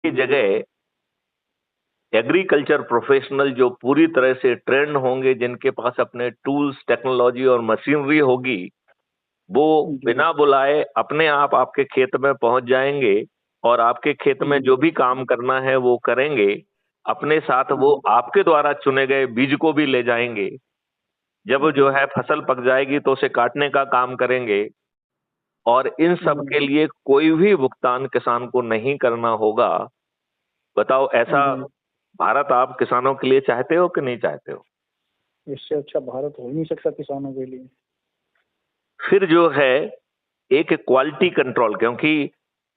की जगह agriculture professional जो पूरी तरह से ट्रेंड होंगे, जिनके पास अपने टूल्स, टेक्नोलॉजी और मशीनरी होगी, वो जी। बिना बुलाए अपने आप आपके खेत में पहुंच जाएंगे और आपके खेत में जी। जो भी काम करना है वो करेंगे। अपने साथ वो जी। आपके द्वारा चुने गए बीज को भी ले जाएंगे। जब जो जी। है फसल पक जाएगी तो उसे काटने का काम करेंगे। और इन सब जी। के लिए कोई भी भुगतान किसान को नहीं करना होगा। बताओ, ऐसा जी। भारत आप किसानों के लिए चाहते हो कि नहीं चाहते हो? इससे अच्छा भारत हो ही नहीं सकता किसानों के लिए। फिर जो है एक क्वालिटी कंट्रोल, क्योंकि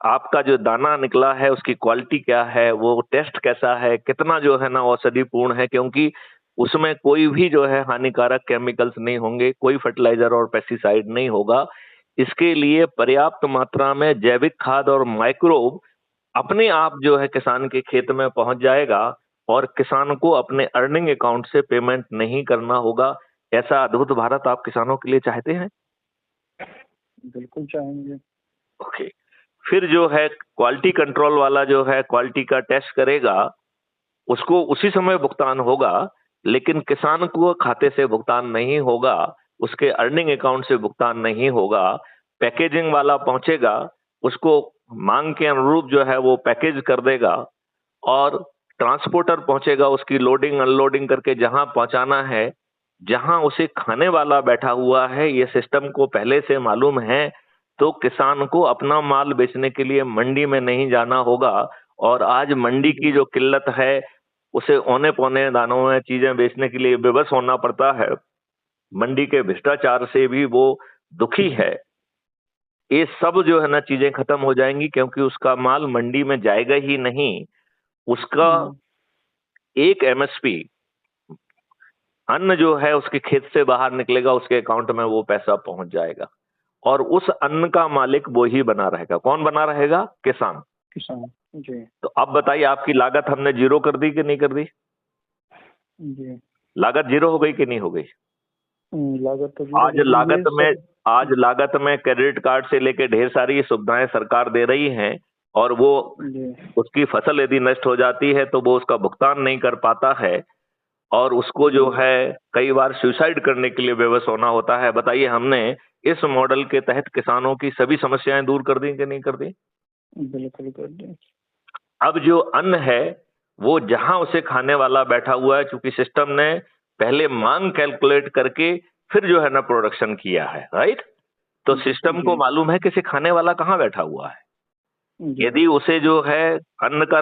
आपका जो दाना निकला है उसकी क्वालिटी क्या है, वो टेस्ट कैसा है, कितना जो है ना औषधिपूर्ण है, क्योंकि उसमें कोई भी जो है हानिकारक केमिकल्स नहीं होंगे, कोई फर्टिलाइजर और पेस्टिसाइड नहीं होगा। इसके लिए पर्याप्त मात्रा में जैविक खाद और माइक्रोब अपने आप जो है किसान के खेत में पहुंच जाएगा और किसान को अपने अर्निंग अकाउंट से पेमेंट नहीं करना होगा। ऐसा अद्भुत भारत आप किसानों के लिए चाहते हैं? बिल्कुल चाहेंगे। ओके। फिर जो है क्वालिटी कंट्रोल वाला जो है क्वालिटी का टेस्ट करेगा, उसको उसी समय भुगतान होगा, लेकिन किसान को खाते से भुगतान नहीं होगा, उसके अर्निंग अकाउंट से भुगतान नहीं होगा। पैकेजिंग वाला पहुंचेगा, उसको मांग के अनुरूप जो है वो पैकेज कर देगा। और ट्रांसपोर्टर पहुंचेगा, उसकी लोडिंग अनलोडिंग करके जहां पहुंचाना है, जहां उसे खाने वाला बैठा हुआ है, ये सिस्टम को पहले से मालूम है। तो किसान को अपना माल बेचने के लिए मंडी में नहीं जाना होगा। और आज मंडी की जी। जो किल्लत है, उसे औने पौने दानों में चीजें बेचने के लिए बेबस होना पड़ता है। मंडी के भ्रष्टाचार से भी वो दुखी है। ये सब जो है ना चीजें खत्म हो जाएंगी, क्योंकि उसका माल मंडी में जाएगा ही नहीं। उसका जी। एक एमएसपी अन्न जो है उसके खेत से बाहर निकलेगा, उसके अकाउंट में वो पैसा पहुंच जाएगा। और उस अन्न का मालिक वो ही बना रहेगा। कौन बना रहेगा? किसान। किसान। जी। तो अब बताइए, आपकी लागत हमने जीरो कर दी कि नहीं कर दी? जी। लागत जीरो हो गई कि नहीं हो गई? लागत तो जीरो आज हो गई लागत है में सब। आज लागत में क्रेडिट कार्ड से लेके ढेर सारी सुविधाएं सरकार दे रही हैं। और वो जी। उसकी फसल यदि नष्ट हो जाती है तो वो उसका भुगतान नहीं कर पाता है। और उसको जो जी। है कई बार सुसाइड करने के लिए बेबस होना होता है। बताइए, हमने इस मॉडल के तहत किसानों की सभी समस्याएं दूर कर दी कि नहीं कर दी? बिल्कुल कर दें। अब जो अन्न है वो जहां उसे खाने वाला बैठा हुआ है, चूंकि सिस्टम ने पहले मांग कैलकुलेट करके फिर जो है ना प्रोडक्शन किया है, राइट? तो सिस्टम को जी। मालूम है कि इसे खाने वाला कहां बैठा हुआ है। जी। यदि उसे जो है अन्न का